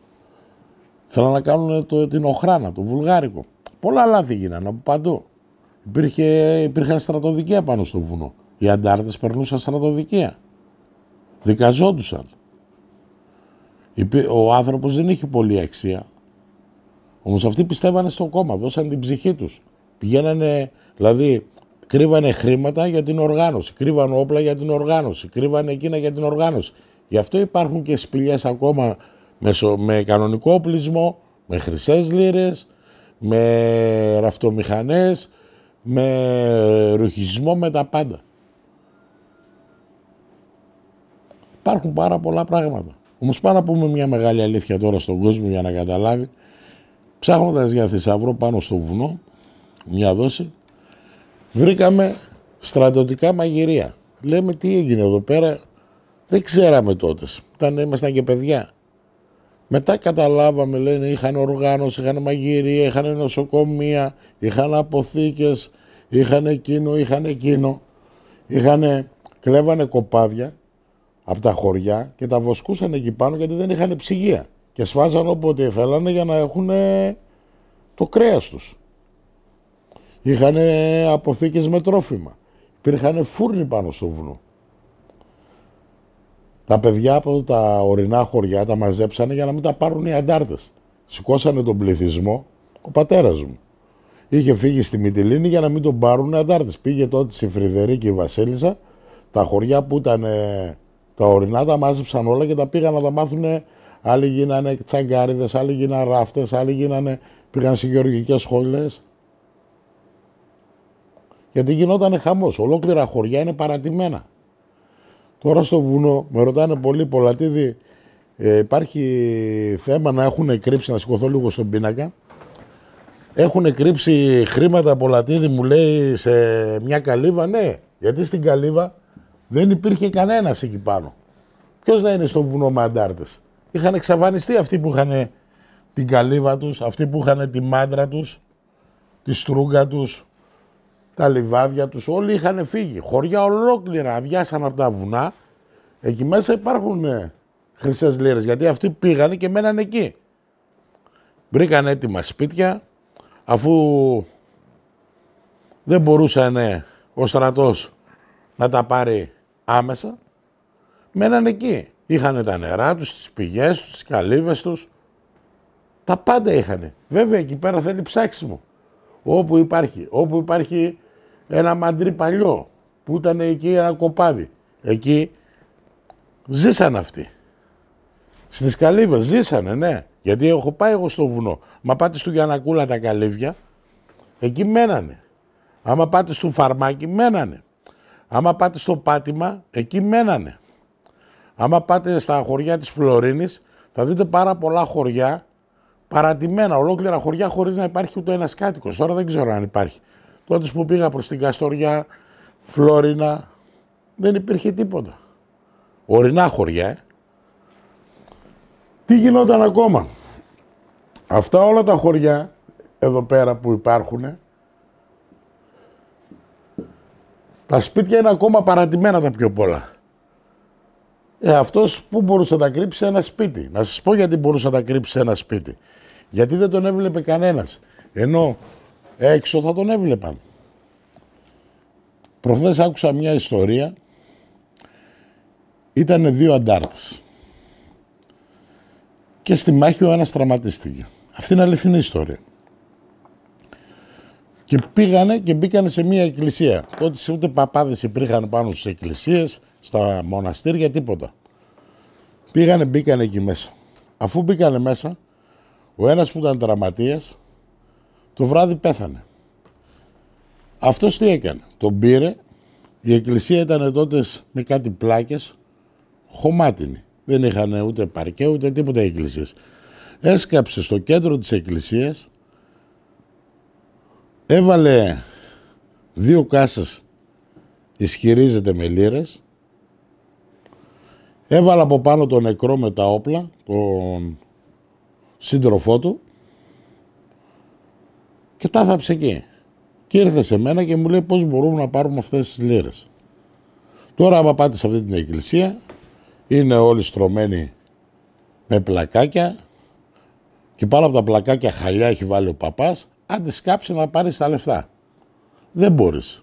Θέλαν να κάνουν την Οχράνα, το Βουλγάρικο. Πολλά λάθη γίνανε από παντού. Υπήρχαν στρατοδικεία πάνω στο βουνό. Οι αντάρτες περνούσαν στρατοδικεία. Δικαζόντουσαν. Ο άνθρωπος δεν είχε πολλή αξία. Όμως αυτοί πιστεύανε στο κόμμα, δώσαν την ψυχή τους. Πηγαίνανε, δηλαδή, κρύβανε χρήματα για την οργάνωση, κρύβανε όπλα για την οργάνωση, κρύβανε εκείνα για την οργάνωση. Γι' αυτό υπάρχουν και σπηλιές ακόμα με κανονικό οπλισμό, με χρυσές λίρες, με ραφτομηχανές, με ρουχισμό, με τα πάντα. Υπάρχουν πάρα πολλά πράγματα. Όμως πάω να πούμε μια μεγάλη αλήθεια τώρα στον κόσμο για να καταλάβει. Ψάχνοντας για θησαυρό πάνω στο βουνό, μια δόση, βρήκαμε στρατιωτικά μαγειρία. Λέμε τι έγινε εδώ πέρα, δεν ξέραμε τότε, ήμασταν και παιδιά. Μετά καταλάβαμε, λένε, είχαν οργάνωση, είχαν μαγειρία, είχαν νοσοκομεία, είχαν αποθήκες, είχαν εκείνο, κλέβανε κοπάδια από τα χωριά και τα βοσκούσαν εκεί πάνω γιατί δεν είχαν ψυγεία. Και σφάζαν όποτε θέλανε για να έχουν το κρέας τους. Είχαν αποθήκες με τρόφιμα. Υπήρχαν φούρνοι πάνω στο βουνό. Τα παιδιά από τα ορεινά χωριά τα μαζέψανε για να μην τα πάρουν οι αντάρτες. Σηκώσανε τον πληθυσμό. Ο πατέρας μου είχε φύγει στη Μυτιλήνη για να μην τον πάρουν οι αντάρτες. Πήγε τότε στη Φρυδερή και η Βασίλισσα. Τα χωριά που ήταν τα ορεινά τα μάζεψαν όλα και τα πήγαν να τα μάθουν. Άλλοι γίνανε τσαγκάριδες, άλλοι γίνανε ράφτες, άλλοι πήγαν σε γεωργικές σχολές. Γιατί γινόταν χαμός. Ολόκληρα χωριά είναι παρατημένα. Τώρα στο βουνό, με ρωτάνε πολύ Πολατίδη, υπάρχει θέμα να έχουν κρύψει, να σηκωθώ λίγο στον πίνακα. Έχουν κρύψει χρήματα Πολατίδη, μου λέει, σε μια καλύβα. Ναι, γιατί στην καλύβα δεν υπήρχε κανένας εκεί πάνω. Ποιος να είναι στο βουνό με αντάρτες? Είχαν εξαφανιστεί αυτοί που είχαν την καλύβα τους, αυτοί που είχαν τη μάντρα τους, τη στρούγκα τους, τα λιβάδια τους, όλοι είχαν φύγει. Χωριά ολόκληρα αδειάσαν από τα βουνά. Εκεί μέσα υπάρχουν χρυσές λίρες, γιατί αυτοί πήγανε και μέναν εκεί. Βρήκαν έτοιμα σπίτια, αφού δεν μπορούσαν ο στρατός να τα πάρει άμεσα, μέναν εκεί. Είχαν τα νερά τους, τις πηγές τους, τις καλύβες τους, τα πάντα είχαν. Βέβαια εκεί πέρα θέλει ψάξιμο. Όπου υπάρχει ένα μαντρί παλιό, που ήταν εκεί ένα κοπάδι, εκεί ζήσαν αυτοί. Στις καλύβες ζήσανε, ναι. Γιατί έχω πάει εγώ στο βουνό. Μα πάτε στο Γιαννακούλα τα καλύβια, εκεί μένανε. Άμα πάτε στο Φαρμάκι, μένανε. Άμα πάτε στο Πάτημα, εκεί μένανε. Άμα πάτε στα χωριά της Φλωρίνης, θα δείτε πάρα πολλά χωριά παρατημένα, ολόκληρα χωριά χωρίς να υπάρχει ούτε ένας κάτοικος. Τώρα δεν ξέρω αν υπάρχει. Τότε που πήγα προς την Καστοριά, Φλόρινα, δεν υπήρχε τίποτα. Ορεινά χωριά, Τι γινόταν ακόμα. Αυτά όλα τα χωριά, εδώ πέρα που υπάρχουν, τα σπίτια είναι ακόμα παρατημένα τα πιο πολλά. Αυτός που μπορούσε να τα κρύψει σε ένα σπίτι. Να σας πω γιατί μπορούσε να τα κρύψει σε ένα σπίτι. Γιατί δεν τον έβλεπε κανένας. Ενώ έξω θα τον έβλεπαν. Προχθές άκουσα μια ιστορία. Ήτανε δύο αντάρτες. Και στη μάχη ο ένας τραυματίστηκε. Αυτή είναι αληθινή ιστορία. Και πήγανε και μπήκανε σε μια εκκλησία. Τότε ούτε παπάδες υπήρχαν πάνω στις εκκλησίες, στα μοναστήρια, τίποτα. Μπήκανε εκεί μέσα. Αφού μπήκανε μέσα, ο ένας που ήταν τραυματίας, το βράδυ πέθανε. Αυτός τι έκανε. Τον πήρε, η εκκλησία ήταν τότε με κάτι πλάκες, χωμάτινη. Δεν είχαν ούτε παρκέ ούτε τίποτα οι εκκλησίες. Έσκαψε στο κέντρο της εκκλησίας, έβαλε 2 κάσες, ισχυρίζεται με λίρες, έβαλε από πάνω τον νεκρό με τα όπλα, τον σύντροφό του και τα θάψε εκεί. Και ήρθε σε μένα και μου λέει πώς μπορούμε να πάρουμε αυτές τις λίρες. Τώρα άμα πάτε σε αυτή την εκκλησία, είναι όλοι στρωμένοι με πλακάκια και πάνω από τα πλακάκια χαλιά έχει βάλει ο παπάς, αν τη σκάψει να πάρει τα λεφτά. Δεν μπορείς.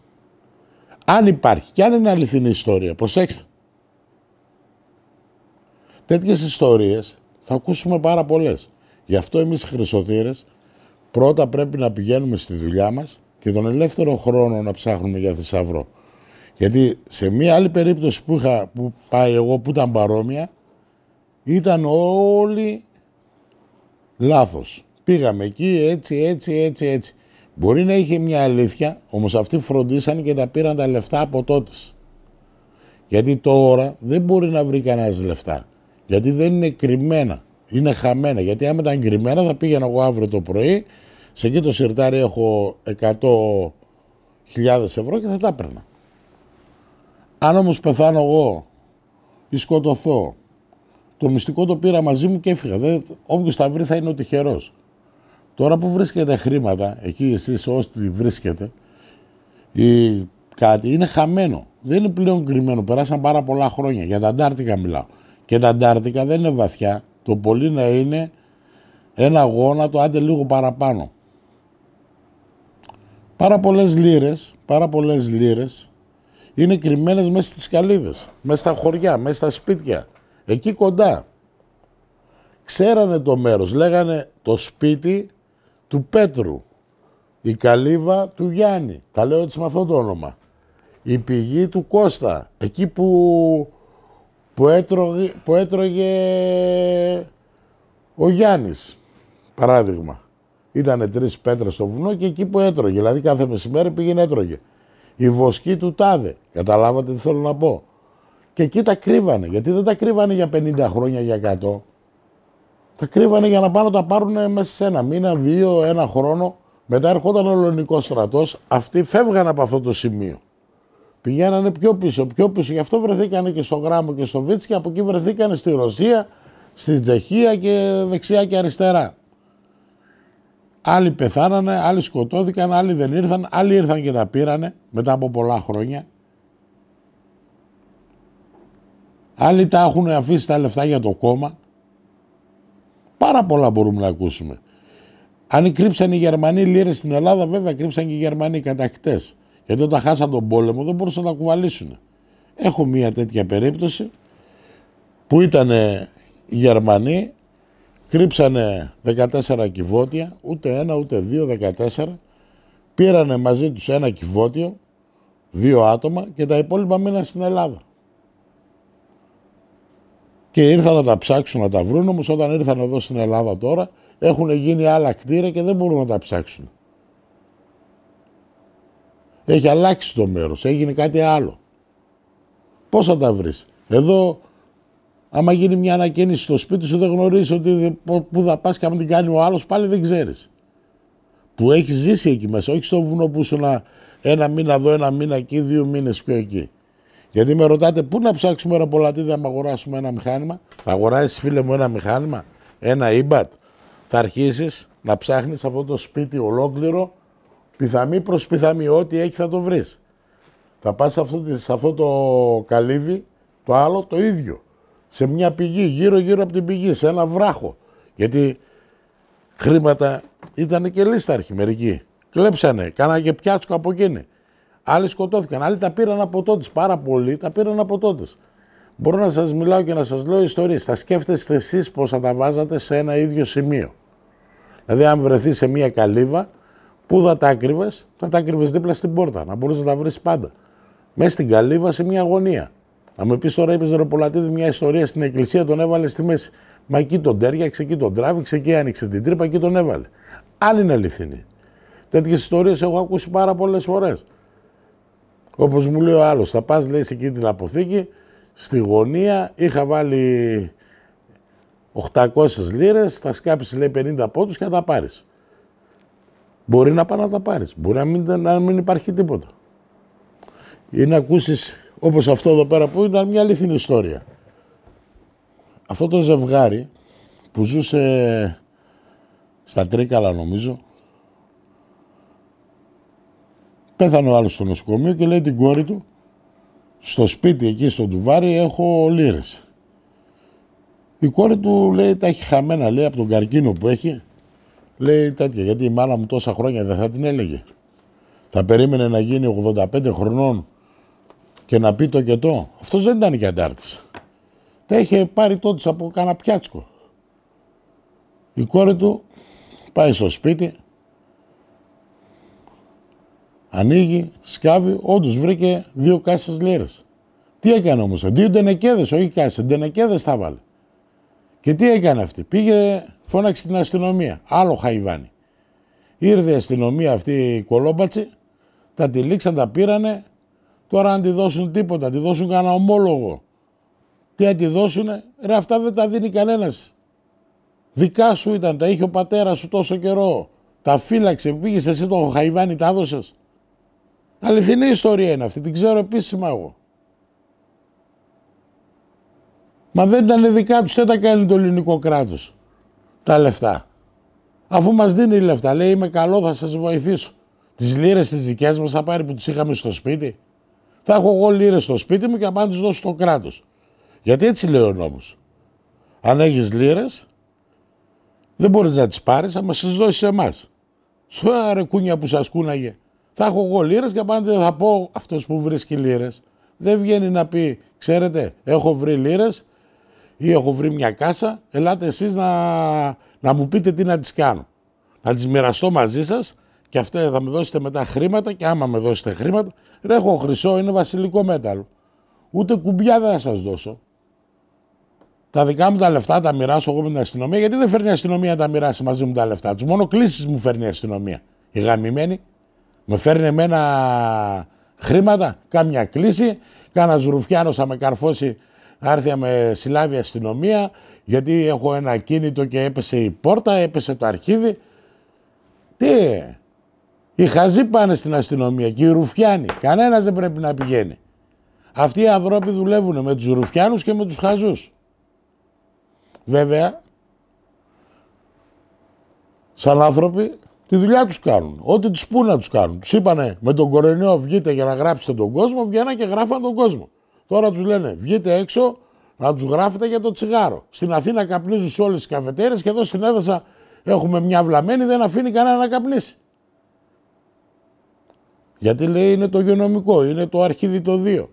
Αν υπάρχει και αν είναι αληθινή ιστορία, προσέξτε. Τέτοιες ιστορίες θα ακούσουμε πάρα πολλές. Γι' αυτό εμείς χρυσοθύρες πρώτα πρέπει να πηγαίνουμε στη δουλειά μας και τον ελεύθερο χρόνο να ψάχνουμε για θησαυρό. Γιατί σε μία άλλη περίπτωση που πάει εγώ που ήταν παρόμοια, ήταν όλοι λάθος. Πήγαμε εκεί έτσι. Μπορεί να είχε μια αλήθεια, όμως αυτοί φροντίσαν και τα πήραν τα λεφτά από τότε. Γιατί τώρα δεν μπορεί να βρει κανένας λεφτά. Γιατί δεν είναι κρυμμένα, είναι χαμένα. Γιατί άμα ήταν κρυμμένα θα πήγαινα εγώ αύριο το πρωί, σε εκεί το σιρτάρι έχω 100.000 ευρώ και θα τα έπαιρνα. Αν όμως πεθάνω εγώ ή σκοτωθώ, το μυστικό το πήρα μαζί μου και έφυγα. Όποιος τα βρει θα είναι ο τυχερός. Τώρα που βρίσκεται χρήματα, εκεί εσείς όσοι βρίσκετε, ή κάτι, είναι χαμένο. Δεν είναι πλέον κρυμμένο. Περάσαν πάρα πολλά χρόνια. Για τα Αντάρτικα μιλάω. Και τα Αντάρτικα δεν είναι βαθιά. Το πολύ να είναι ένα γόνατο, άντε λίγο παραπάνω. Πάρα πολλές λίρες είναι κρυμμένες μέσα στις καλύβες, μέσα στα χωριά, μέσα στα σπίτια. Εκεί κοντά. Ξέρανε το μέρος, λέγανε το σπίτι του Πέτρου, η καλύβα του Γιάννη, τα λέω έτσι με αυτό το όνομα, η πηγή του Κώστα, εκεί που έτρωγε ο Γιάννης, παράδειγμα. Ήτανε 3 πέτρες στο βουνό και εκεί που έτρωγε, δηλαδή κάθε μεσημέρι πήγαινε έτρωγε. Η βοσκή του τάδε, καταλάβατε τι θέλω να πω. Και εκεί τα κρύβανε, γιατί δεν τα κρύβανε για 50 χρόνια, για 100. Τα κρύβανε για να πάνε τα πάρουν μέσα σε 1 μήνα, 2, 1 χρόνο. Μετά ερχόταν ο Ελληνικός στρατός, αυτοί φεύγαν από αυτό το σημείο. Πηγαίνανε πιο πίσω, γι' αυτό βρεθήκανε και στο Γράμμο και στο Βίτς και από εκεί βρεθήκανε στη Ρωσία, στη Τσεχία και δεξιά και αριστερά. Άλλοι πεθάνανε, άλλοι σκοτώθηκαν, άλλοι δεν ήρθαν, άλλοι ήρθαν και τα πήρανε μετά από πολλά χρόνια. Άλλοι τα έχουν αφήσει τα λεφτά για το κόμμα. Πάρα πολλά μπορούμε να ακούσουμε. Αν κρύψαν οι Γερμανοί λίρες στην Ελλάδα, βέβαια κρύψαν και οι Γερμανοί κατακτητές. Γιατί όταν χάσαν τον πόλεμο δεν μπορούσαν να τα κουβαλήσουν. Έχω μία τέτοια περίπτωση που ήταν οι Γερμανοί, κρύψανε 14 κυβότια, ούτε 1 ούτε 2, 14. Πήρανε μαζί τους 1 κυβότιο, 2 άτομα και τα υπόλοιπα μείναν στην Ελλάδα. Και ήρθαν να τα ψάξουν να τα βρουν, όμως όταν ήρθαν εδώ στην Ελλάδα τώρα έχουν γίνει άλλα κτίρια και δεν μπορούν να τα ψάξουν. Έχει αλλάξει το μέρος, έγινε κάτι άλλο. Πώς θα τα βρεις. Εδώ, άμα γίνει μια ανακαίνιση στο σπίτι σου, δεν γνωρίζεις ότι πού θα πας και άμα την κάνει ο άλλος, πάλι δεν ξέρεις. που έχεις ζήσει εκεί μέσα, όχι στο βουνό που ήσουν ένα μήνα εδώ, ένα μήνα εκεί, 2 μήνες πιο εκεί. Γιατί με ρωτάτε πού να ψάξουμε ρε Πολατίδη να αγοράσουμε ένα μηχάνημα. Θα αγοράσεις φίλε μου ένα μηχάνημα, ένα e-bat. Θα αρχίσεις να ψάχνεις αυτό το σπίτι ολόκληρο, πιθαμή προς πιθαμή, ό,τι έχει θα το βρεις. Θα πας σε αυτό το καλύβι, το άλλο το ίδιο. Σε μια πηγή, γύρω από την πηγή, σε ένα βράχο. Γιατί χρήματα ήταν και λίσταρχοι μερικοί. Κλέψανε, κάνανε και πιάτσκο από εκείνη. Άλλοι σκοτώθηκαν, άλλοι τα πήραν από τότε. Πάρα πολλοί τα πήραν από τότε. Μπορώ να σας μιλάω και να σας λέω ιστορίες. Θα σκέφτεστε εσείς πώς θα τα βάζατε σε ένα ίδιο σημείο. Δηλαδή, αν βρεθεί σε μια καλύβα, πού θα τα άκρυβες, θα τα άκρυβες δίπλα στην πόρτα. Να μπορείς να τα βρεις πάντα. Μέσα στην καλύβα, σε μια γωνία. Να μου πεις τώρα, είπες ρε Πολατίδη, μια ιστορία στην εκκλησία, τον έβαλε στη μέση. Μα εκεί τον τέριαξε, εκεί τον τράβηξε, εκεί άνοιξε την τρύπα, εκεί τον έβαλε. Άλλη είναι αληθινή. Τέτοιες ιστορίες έχω ακούσει πάρα πολλές φορές. Όπως μου λέει ο άλλος, θα πας λέει σε εκεί την αποθήκη, στη γωνία είχα βάλει 800 λίρες, θα σκάψεις λέει 50 πόντους και θα τα πάρεις. Μπορεί να πάει να τα πάρεις, μπορεί να μην υπάρχει τίποτα. Ή να ακούσεις όπως αυτό εδώ πέρα που ήταν μια αληθινή ιστορία. Αυτό το ζευγάρι που ζούσε στα Τρίκαλα νομίζω, πέθανε ο άλλος στο νοσοκομείο και λέει την κόρη του, στο σπίτι εκεί στο Ντουβάρι έχω λίρες. Η κόρη του λέει τα έχει χαμένα, λέει από τον καρκίνο που έχει, λέει τέτοια, γιατί η μάνα μου τόσα χρόνια δεν θα την έλεγε. Θα περίμενε να γίνει 85 χρονών και να πει το και το. Αυτός δεν ήταν και αντάρτης. Τα είχε πάρει τότε από κάνα πιάτσκο. Η κόρη του πάει στο σπίτι, ανοίγει, σκάβει, όντως βρήκε 2 κάσες λίρες. Τι έκανε όμως, 2 ντενεκέδες, όχι κάσες, ντενεκέδες τα βάλε. Και τι έκανε αυτή, πήγε, φώναξε την αστυνομία, άλλο χαϊβάνι. Ήρθε η αστυνομία αυτή η κολόμπατσι, τα τυλίξαν, τα πήρανε, τώρα αν τη δώσουν τίποτα, τη δώσουν κανένα ομόλογο. Τι αν τη δώσουνε, ρε αυτά δεν τα δίνει κανένας. Δικά σου ήταν, τα είχε ο πατέρας σου τόσο καιρό. Τα φύλαξε, πήγες εσύ το χαϊβάνι, τα έδωσες. Αληθινή ιστορία είναι αυτή, την ξέρω επίσημα εγώ. Μα δεν ήταν δικά τους, δεν τα κάνει το ελληνικό κράτος. Τα λεφτά. Αφού μας δίνει λεφτά, λέει είμαι καλό, θα σας βοηθήσω. Τις λίρες τις δικές μας θα πάρει που τις είχαμε στο σπίτι. Θα έχω εγώ λίρες στο σπίτι μου και απάνω τις δώσω στο κράτος. Γιατί έτσι λέει ο νόμος. Αν έχεις λίρες, δεν μπορείς να τις πάρεις, άμα σας δώσεις σε εμάς. Σου άρε κούνια που σας κούναγε. Θα έχω εγώ λίρες και απάνω θα πω αυτός που βρίσκει λίρες. Δεν βγαίνει να πει, ξέρετε, έχω βρει λίρες ή έχω βρει μια κάσα, ελάτε εσείς να μου πείτε τι να τις κάνω. Να τις μοιραστώ μαζί σας και αυτά θα με δώσετε μετά χρήματα και άμα με δώσετε χρήματα, ρε έχω χρυσό, είναι βασιλικό μέταλλο. Ούτε κουμπιά δεν θα σας δώσω. Τα δικά μου τα λεφτά τα μοιράσω εγώ με την αστυνομία. Γιατί δεν φέρνει η αστυνομία να τα μοιράσει μαζί μου τα λεφτά τους. Μόνο κλήσεις μου φέρνει η αστυνομία. Η γαμημένη με φέρνει εμένα χρήματα, κάμια κλήση, κάνας ρουφιάνος θα με καρφώσει, να έρθει με συλλάβει η αστυνομία, γιατί έχω ένα ακίνητο και έπεσε η πόρτα, έπεσε το αρχίδι. Τι, οι χαζοί πάνε στην αστυνομία και οι ρουφιάνοι. Κανένας δεν πρέπει να πηγαίνει. Αυτοί οι ανθρώποι δουλεύουν με τους ρουφιάνους και με τους χαζούς. Βέβαια, σαν άνθρωποι, τη δουλειά τους κάνουν. Ό,τι τους πούν να τους κάνουν. Τους είπανε με τον κορονοϊό βγείτε για να γράψετε τον κόσμο, βγαίναν και γράφαν τον κόσμο. Τώρα τους λένε βγείτε έξω να τους γράφετε για το τσιγάρο. Στην Αθήνα καπνίζουν σε όλες τις καφετέρειες και εδώ στην Έδεσα έχουμε μια βλαμμένη, δεν αφήνει κανένα να καπνίσει. Γιατί λέει είναι το υγειονομικό, είναι το αρχίδι το 2.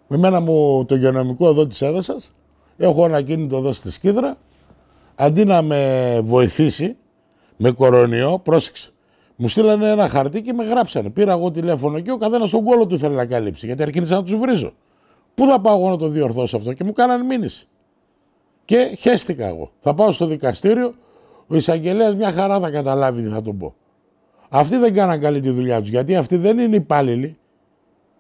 Με μένα μου το υγειονομικό εδώ της Έδεσας, έχω ένα κίνητο εδώ στη Σκύδρα, αντί να με βοηθήσει με κορονοϊό, πρόσεξε. Μου στείλανε ένα χαρτί και με γράψανε. Πήρα εγώ τηλέφωνο και ο καθένας τον κόλο του ήθελε να καλύψει. Γιατί αρχίνησα να τους βρίζω. Πού θα πάω εγώ να το διορθώσω αυτό, και μου κάνανε μήνυση. Και χέστηκα εγώ. Θα πάω στο δικαστήριο, ο εισαγγελέας μια χαρά θα καταλάβει τι θα τον πω. Αυτοί δεν κάναν καλή τη δουλειά τους, γιατί αυτοί δεν είναι υπάλληλοι.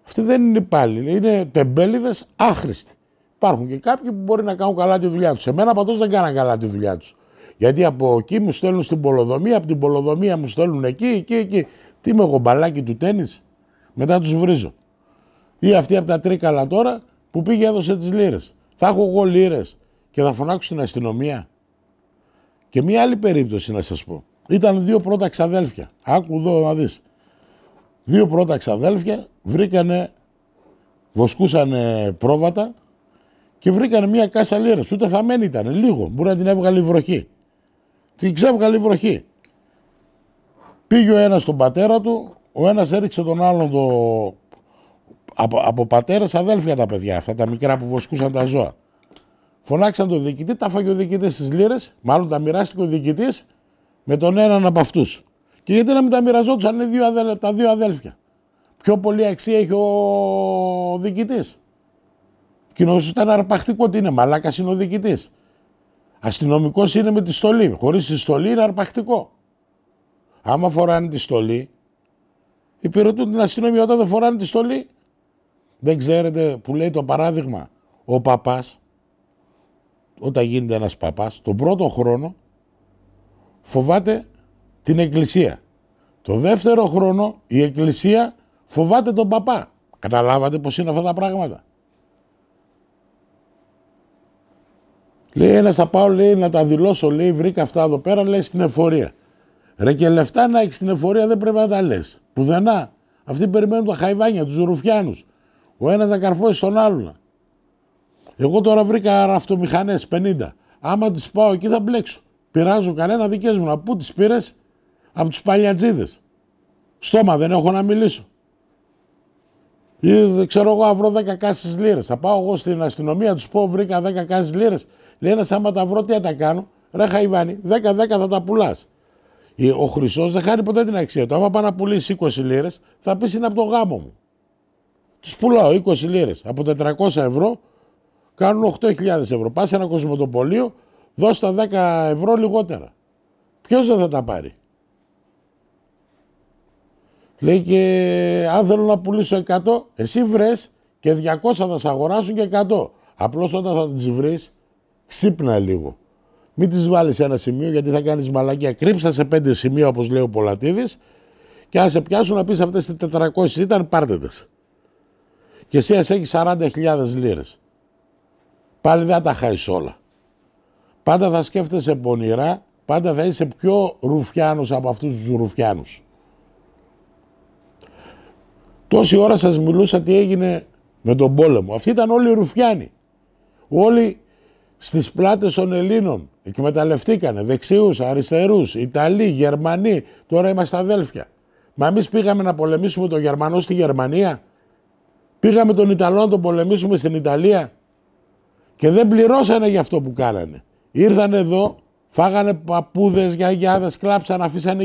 Αυτοί δεν είναι υπάλληλοι, είναι τεμπέληδες άχρηστοι. Υπάρχουν και κάποιοι που μπορεί να κάνουν καλά τη δουλειά τους. Εμένα πάντως δεν κάναν καλά τη δουλειά τους. Γιατί από εκεί μου στέλνουν στην Πολοδομία, από την Πολοδομία μου στέλνουν εκεί. Τι είμαι εγώ, μπαλάκι του τένις. Μετά τους βρίζω. Ή αυτή από τα Τρίκαλα τώρα που πήγε έδωσε τις λίρες. Θα έχω εγώ λίρες και θα φωνάξω στην αστυνομία. Και μία άλλη περίπτωση να σας πω. Ήταν 2 πρώτα ξαδέλφια. Άκου εδώ να δεις. 2 πρώτα ξαδέλφια βοσκούσανε πρόβατα και βρήκανε μία κάσα λίρες. Ούτε θαμένη ήταν, λίγο. Μπορεί να την έβγαλε η βροχή. Την ξέβγαλε η βροχή. Πήγε ο ένας στον πατέρα του, ο ένας έριξε τον άλλον από πατέρας αδέλφια τα παιδιά, αυτά τα μικρά που βοσκούσαν τα ζώα. Φωνάξαν τον διοικητή, τα φάγε ο διοικητής στις λίρες, μάλλον τα μοιράστηκε ο διοικητής με τον έναν από αυτούς. Και γιατί να μην τα μοιραζόντουσαν τα 2 αδέλφια. Πιο πολύ αξία έχει ο διοικητής. Κοινός ήταν αρπακτικό, τι είναι, μαλάκας είναι ο διοικητής. Αστυνομικός είναι με τη στολή, χωρίς τη στολή είναι αρπακτικό. Άμα φοράνε τη στολή, υπηρετούν την αστυνομία. Όταν δεν φοράνε τη στολή, δεν ξέρετε που λέει το παράδειγμα, ο παπάς, όταν γίνεται ένας παπάς, τον πρώτο χρόνο φοβάται την εκκλησία. Το δεύτερο χρόνο η εκκλησία φοβάται τον παπά. Καταλάβατε πως είναι αυτά τα πράγματα. Λέει ένας θα πάω, λέει, να τα δηλώσω, λέει, βρήκα αυτά εδώ πέρα, λέει, στην εφορία. Ρε και λεφτά να έχεις στην εφορία δεν πρέπει να τα λες. Πουδενά. Αυτοί περιμένουν τα χαϊβάνια, τους ρουφιάνους. Ο ένας να καρφώσει τον άλλον. Εγώ τώρα βρήκα αυτομηχανές 50. Άμα τις πάω εκεί θα μπλέξω. Πειράζω κανένα, δικές μου. Από πού τις πήρες? Από τους παλιατζίδες. Στόμα δεν έχω να μιλήσω. Ή δεν ξέρω εγώ, βρω 10 κάσες λίρες. Θα πάω εγώ στην αστυνομία, τους πω βρήκα 10 κάσες λίρες. Λέει ένας, άμα τα βρω, τι θα τα κάνω? Ρε Χαϊβάνι, 10-10 θα τα πουλάς. Ο Χρυσός δεν χάνει ποτέ την αξία του. Άμα πάει να πουλήσει 20 λίρες, θα πεις είναι από το γάμο μου. Τους πουλάω 20 λίρες. Από 400 ευρώ κάνουν 8.000 ευρώ. Πας σε ένα κοσμοτοπολείο, δώσ' τα 10 ευρώ λιγότερα. Ποιος δεν θα τα πάρει? Λέει και αν θέλω να πουλήσω 100, εσύ βρες και 200 θα σε αγοράσουν και 100. Απλώς όταν θα τις βρεις, ξύπνα λίγο. Μην τις βάλεις σε ένα σημείο γιατί θα κάνεις μαλακία. Κρύψα σε 5 σημεία όπως λέει ο Πολατίδης και αν σε πιάσουν να πεις αυτές τις 400 ήταν, πάρτε τες. Και εσύ ας έχεις 40.000 λίρες. Πάλι δεν τα χάσεις όλα. Πάντα θα σκέφτεσαι πονηρά, πάντα θα είσαι πιο ρουφιάνος από αυτούς τους ρουφιάνους. Τόση ώρα σας μιλούσα τι έγινε με τον πόλεμο. Αυτοί ήταν όλοι ρουφιάνοι. Όλοι στις πλάτες των Ελλήνων εκμεταλλευτήκανε. Δεξιούς, αριστερούς, Ιταλοί, Γερμανοί. Τώρα είμαστε αδέλφια. Μα εμείς πήγαμε να πολεμήσουμε τον Γερμανό στη Γερμανία. Πήγαμε τον Ιταλό να τον πολεμήσουμε στην Ιταλία. Και δεν πληρώσανε για αυτό που κάνανε. Ήρθαν εδώ, φάγανε παππούδες, γιαγιάδες, κλάψαν, αφήσανε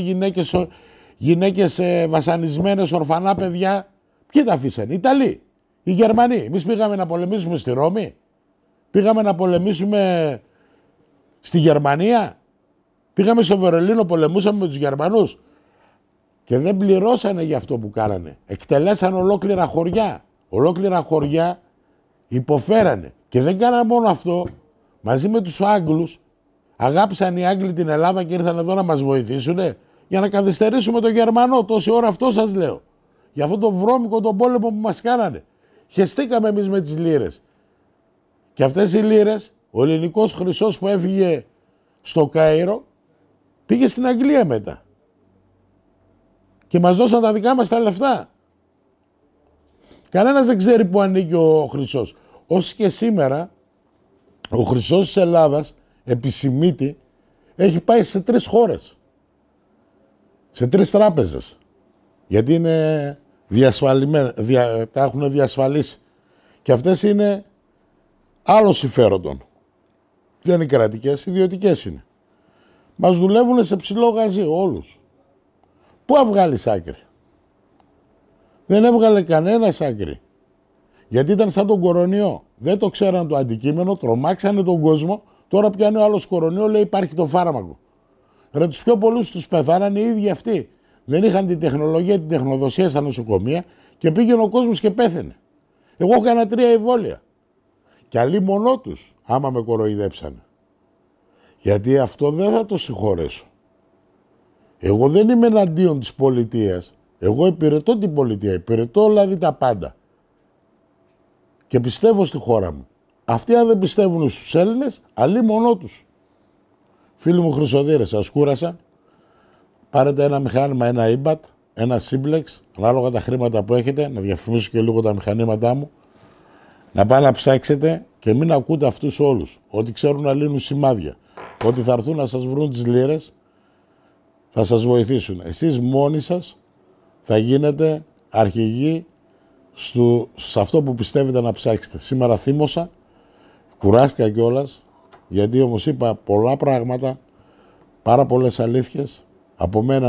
γυναίκες βασανισμένες, ορφανά παιδιά. Ποιοι τα αφήσανε? Οι Ιταλοί, οι Γερμανοί. Εμείς πήγαμε να πολεμήσουμε στη Ρώμη. Πήγαμε να πολεμήσουμε στη Γερμανία. Πήγαμε στο Βερολίνο, πολεμούσαμε με τους Γερμανούς. Και δεν πληρώσανε για αυτό που κάνανε. Εκτελέσαν ολόκληρα χωριά. Ολόκληρα χωριά υποφέρανε. Και δεν κάνανε μόνο αυτό. Μαζί με τους Άγγλους, αγάπησαν οι Άγγλοι την Ελλάδα και ήρθαν εδώ να μας βοηθήσουν για να καθυστερήσουμε τον Γερμανό. Τόση ώρα αυτό σας λέω. Για αυτό το βρώμικο τον πόλεμο που μας κάνανε. Χεστήκαμε εμείς με τις λίρες. Και αυτές οι λίρες, ο ελληνικός χρυσός που έφυγε στο Κάιρο, πήγε στην Αγγλία μετά. Και μας δώσαν τα δικά μας τα λεφτά. Κανένας δεν ξέρει που ανήκει ο χρυσός. Όσοι και σήμερα, ο χρυσός της Ελλάδας, επισημίτη, έχει πάει σε 3 χώρες. Σε 3 τράπεζες. Γιατί είναι τα έχουν διασφαλίσει. Και αυτές είναι άλλων συμφέροντων. Δεν είναι κρατικές, ιδιωτικές είναι. Μας δουλεύουν σε ψηλό γαζί όλους. Πού θα βγάλεις άκρη? Δεν έβγαλε κανένας άκρη. Γιατί ήταν σαν τον κορονοϊό. Δεν το ξέραν το αντικείμενο, τρομάξανε τον κόσμο. Τώρα πιάνει ο άλλος κορονοϊό, λέει υπάρχει το φάρμακο. Ρε, τους πιο πολλούς τους πεθάνανε οι ίδιοι αυτοί. Δεν είχαν την τεχνολογία, την τεχνοδοσία στα νοσοκομεία και πήγαινε ο κόσμος και πέθαινε. Εγώ έκανα 3 εμβόλια. Και αλλοί μονό τους, άμα με κοροϊδέψανε. Γιατί αυτό δεν θα το συγχωρέσω. Εγώ δεν είμαι εναντίον της πολιτείας. Εγώ υπηρετώ την πολιτεία. Υπηρετώ δηλαδή τα πάντα. Και πιστεύω στη χώρα μου. Αυτοί αν δεν πιστεύουν στους Έλληνες, αλίμονό τους. Φίλοι μου Χρυσοδύρες, σας κούρασα. Πάρετε ένα μηχάνημα, ένα ίμπατ, ένα σύμπλεξ, ανάλογα τα χρήματα που έχετε, να διαφημίσω και λίγο τα μηχανήματά μου. Να πάνε να ψάξετε και μην ακούτε αυτούς όλους. Ότι ξέρουν να λύνουν σημάδια. Ότι θα έρθουν να σας βρουν τις λίρες, θα σας βοηθήσουν. Εσείς μόνοι σας θα γίνετε αρχηγοί σε αυτό που πιστεύετε να ψάξετε. Σήμερα θύμωσα, κουράστηκα κιόλας, γιατί όμως είπα πολλά πράγματα, πάρα πολλές αλήθειες από μένα.